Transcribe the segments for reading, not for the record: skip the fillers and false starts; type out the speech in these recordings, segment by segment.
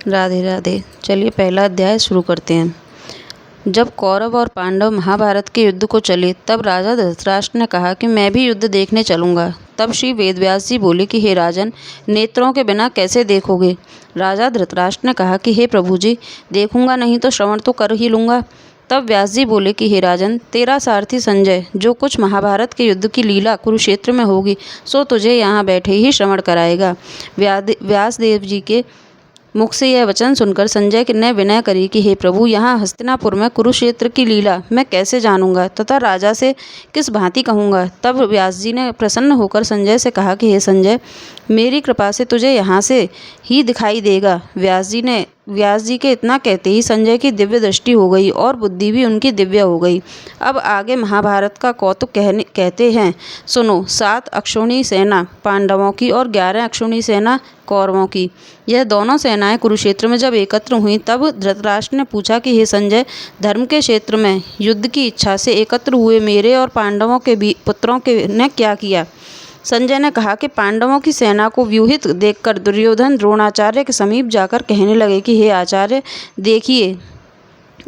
राधे राधे। चलिए पहला अध्याय शुरू करते हैं। जब कौरव और पांडव महाभारत के युद्ध को चले तब राजा धृतराष्ट्र ने कहा कि मैं भी युद्ध देखने चलूंगा। तब श्री वेदव्यास जी बोले कि हे राजन, नेत्रों के बिना कैसे देखोगे। राजा धृतराष्ट्र ने कहा कि हे प्रभु जी, देखूंगा नहीं तो श्रवण तो कर ही लूंगा। तब व्यास जी बोले कि हे राजन, तेरा सारथी संजय जो कुछ महाभारत के युद्ध की लीला कुरुक्षेत्र में होगी सो तुझे यहाँ बैठे ही श्रवण कराएगा। व्यासदेव जी के मुख से यह वचन सुनकर संजय ने विनय करी कि हे प्रभु, यहाँ हस्तिनापुर में कुरुक्षेत्र की लीला मैं कैसे जानूंगा तथा राजा से किस भांति कहूँगा। तब व्यास जी ने प्रसन्न होकर संजय से कहा कि हे संजय, मेरी कृपा से तुझे यहाँ से ही दिखाई देगा। व्यास जी के इतना कहते ही संजय की दिव्य दृष्टि हो गई और बुद्धि भी उनकी दिव्य हो गई। अब आगे महाभारत का कौतुक कहते हैं, सुनो। 7 अक्षौणी सेना पांडवों की और 11 अक्षौणी सेना कौरवों की, यह दोनों सेनाएं कुरुक्षेत्र में जब एकत्र हुई तब धृतराष्ट्र ने पूछा कि हे संजय, धर्म के क्षेत्र में युद्ध की इच्छा से एकत्र हुए मेरे और पांडवों के पुत्रों के ने क्या किया। संजय ने कहा कि पांडवों की सेना को व्यूहित देखकर दुर्योधन द्रोणाचार्य के समीप जाकर कहने लगे कि हे आचार्य, देखिए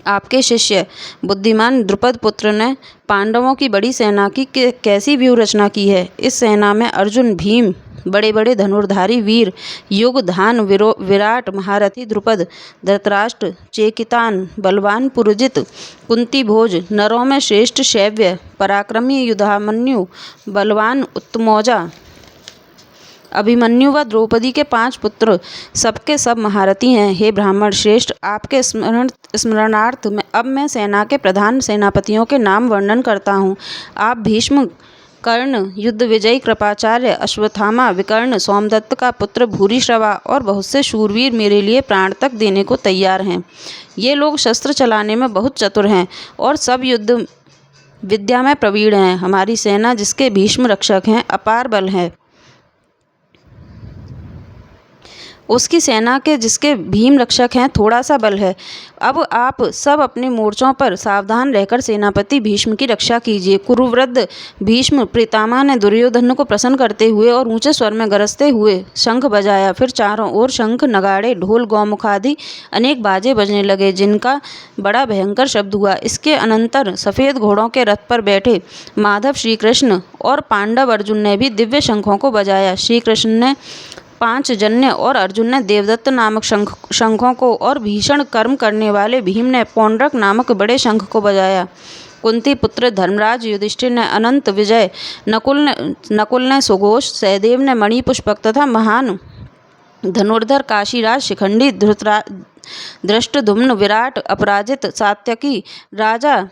आपके शिष्य बुद्धिमान द्रुपद पुत्र ने पांडवों की बड़ी सेना की कैसी व्यूह रचना की है। इस सेना में अर्जुन, भीम, बड़े बड़े धनुर्धारी वीर, युगधान, विराट, महारथी द्रुपद, धृतराष्ट्र, चेकितान, बलवान पुरुजित, कुंती भोज, नरों में श्रेष्ठ शैव्य, पराक्रमी युधामन्यु, बलवान उत्तमौजा, अभिमन्यु व द्रौपदी के 5 पुत्र सबके सब महारथी हैं। हे ब्राह्मण श्रेष्ठ, आपके स्मरणार्थ में अब मैं सेना के प्रधान सेनापतियों के नाम वर्णन करता हूँ। आप भीष्म, कर्ण, युद्ध विजयी कृपाचार्य, अश्वत्थामा, विकर्ण, सोमदत्त का पुत्र भूरिश्रवा और बहुत से शूरवीर मेरे लिए प्राण तक देने को तैयार हैं। ये लोग शस्त्र चलाने में बहुत चतुर हैं और सब युद्ध विद्या में प्रवीण हैं। हमारी सेना जिसके भीष्म रक्षक हैं अपार बल है, उसकी सेना के जिसके भीम रक्षक हैं थोड़ा सा बल है। अब आप सब अपने मोर्चों पर सावधान रहकर सेनापति भीष्म की रक्षा कीजिए। कुरुवृद्ध भीष्म पितामह ने दुर्योधन को प्रसन्न करते हुए और ऊंचे स्वर में गरजते हुए शंख बजाया। फिर चारों ओर शंख, नगाड़े, ढोल, गौमुख आदि अनेक बाजे बजने लगे जिनका बड़ा भयंकर शब्द हुआ। इसके अनंतर सफ़ेद घोड़ों के रथ पर बैठे माधव, श्री कृष्ण और पांडव अर्जुन ने भी दिव्य शंखों को बजाया। श्री कृष्ण ने 5 जन्य और अर्जुन ने देवदत्त नामक शंखों को और भीषण कर्म करने वाले भीम ने पौंड्रक नामक बड़े शंख को बजाया। कुंती पुत्र धर्मराज युधिष्ठिर ने अनंत विजय, नकुल ने सुघोष, सहदेव ने मणिपुष्पक तथा महान धनुर्धर काशीराज शिखंडी, धृष्टद्युम्न, विराट, अपराजित, सात्यकी, राजा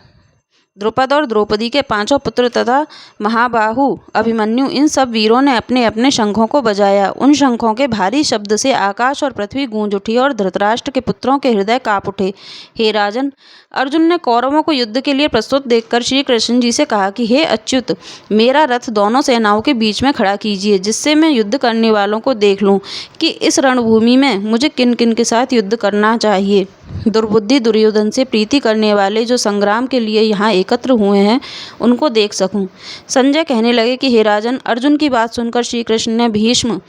द्रुपद और द्रौपदी के 5 पुत्र तथा महाबाहु अभिमन्यु, इन सब वीरों ने अपने अपने शंखों को बजाया। उन शंखों के भारी शब्द से आकाश और पृथ्वी गूंज उठी और धृतराष्ट्र के पुत्रों के हृदय काँप उठे। हे राजन, अर्जुन ने कौरवों को युद्ध के लिए प्रस्तुत देखकर श्री कृष्ण जी से कहा कि हे अच्युत, मेरा रथ दोनों सेनाओं के बीच में खड़ा कीजिए, जिससे मैं युद्ध करने वालों को देख लूं कि इस रणभूमि में मुझे किन किन के साथ युद्ध करना चाहिए। दुर्बुद्धि दुर्योधन से प्रीति करने वाले जो संग्राम के लिए यहाँ एकत्र हुए हैं उनको देख सकूं। संजय कहने लगे कि हे राजन, अर्जुन की बात सुनकर श्री कृष्ण ने भीष्म,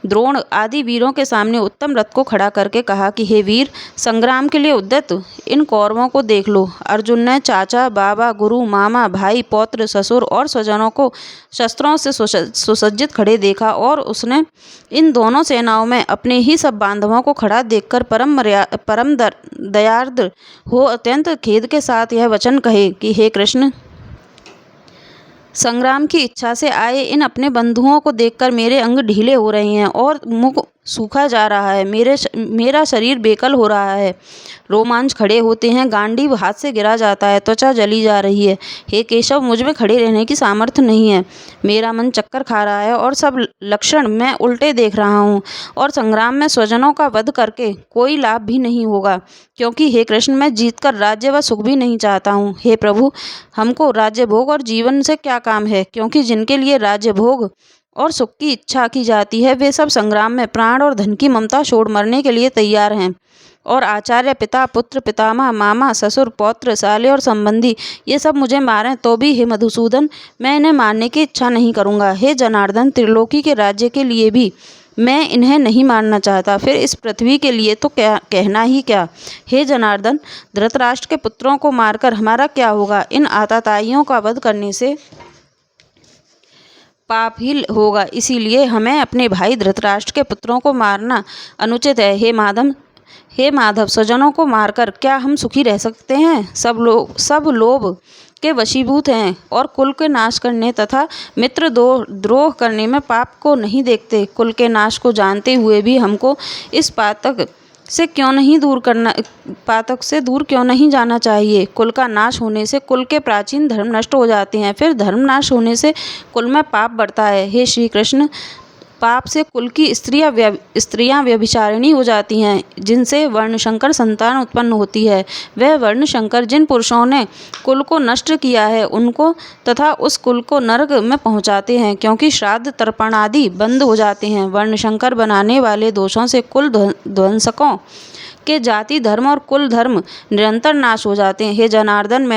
द्रोण आदि वीरों के सामने उत्तम रथ को खड़ा करके कहा कि हे वीर, संग्राम के लिए उद्यत इन कौरवों को देख लो। अर्जुन ने चाचा, बाबा, गुरु, मामा, भाई, पौत्र, ससुर और स्वजनों को शस्त्रों से सुसज्जित खड़े देखा और उसने इन दोनों सेनाओं में अपने ही सब बांधवों को खड़ा देखकर परम दयार्द्र हो अत्यंत खेद के साथ यह वचन कहे कि हे कृष्ण, संग्राम की इच्छा से आए इन अपने बंधुओं को देखकर मेरे अंग ढीले हो रहे हैं और मुख सूखा जा रहा है। मेरा शरीर बेकल हो रहा है, रोमांच खड़े होते हैं, गांडीव हाथ से गिरा जाता है, त्वचा जली जा रही है। हे केशव, मुझ में खड़े रहने की सामर्थ्य नहीं है। मेरा मन चक्कर खा रहा है और सब लक्षण मैं उल्टे देख रहा हूँ और संग्राम में स्वजनों का वध करके कोई लाभ भी नहीं होगा, क्योंकि हे कृष्ण, मैं जीतकर राज्य व सुख भी नहीं चाहता हूँ। हे प्रभु, हमको राज्य भोग और जीवन से क्या काम है, क्योंकि जिनके लिए राज्य भोग और सुख की इच्छा की जाती है वे सब संग्राम में प्राण और धन की ममता छोड़ मरने के लिए तैयार हैं। और आचार्य, पिता, पुत्र, पितामह, मामा, ससुर, पौत्र, साले और संबंधी ये सब मुझे मारें तो भी हे मधुसूदन, मैं इन्हें मारने की इच्छा नहीं करूँगा। हे जनार्दन, त्रिलोकी के राज्य के लिए भी मैं इन्हें नहीं मारना चाहता, फिर इस पृथ्वी के लिए तो क्या कहना ही क्या। हे जनार्दन, धृतराष्ट्र के पुत्रों को मारकर हमारा क्या होगा? इन आतताइयों का वध करने से पाप ही होगा, इसीलिए हमें अपने भाई धृतराष्ट्र के पुत्रों को मारना अनुचित है। हे माधव, स्वजनों को मारकर क्या हम सुखी रह सकते हैं? सब लोभ के वशीभूत हैं और कुल के नाश करने तथा मित्र द्रोह करने में पाप को नहीं देखते। कुल के नाश को जानते हुए भी हमको इस पातक से दूर क्यों नहीं जाना चाहिए? कुल का नाश होने से कुल के प्राचीन धर्म नष्ट हो जाते हैं, फिर धर्म नाश होने से कुल में पाप बढ़ता है। हे श्री कृष्ण, पाप से कुल की स्त्रियां व्यभिचारिणी हो जाती हैं, जिनसे वर्णशंकर संतान उत्पन्न होती है। वह वर्णशंकर जिन पुरुषों ने कुल को नष्ट किया है उनको तथा उस कुल को नरक में पहुंचाते हैं, क्योंकि श्राद्ध तर्पण आदि बंद हो जाते हैं। वर्णशंकर बनाने वाले दोषों से कुल ध्वंसकों के जाति धर्म और कुल धर्म निरंतर नाश हो जाते हैं। हे जनार्दन,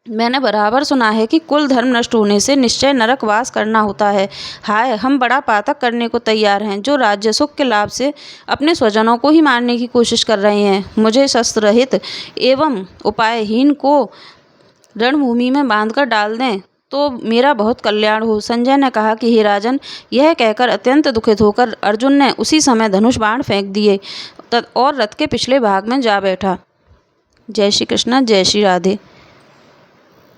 मैंने बराबर सुना है कि कुल धर्म नष्ट होने से निश्चय नरकवास करना होता है। हाय, हम बड़ा पातक करने को तैयार हैं, जो राज्य सुख के लाभ से अपने स्वजनों को ही मारने की कोशिश कर रहे हैं। मुझे शस्त्र रहित एवं उपायहीन को रणभूमि में बांधकर डाल दें तो मेरा बहुत कल्याण हो। संजय ने कहा कि हे राजन, यह कहकर अत्यंत दुखित होकर अर्जुन ने उसी समय धनुष बाण फेंक दिए और रथ के पिछले भाग में जा बैठा। जय श्री कृष्ण, जय श्री राधे।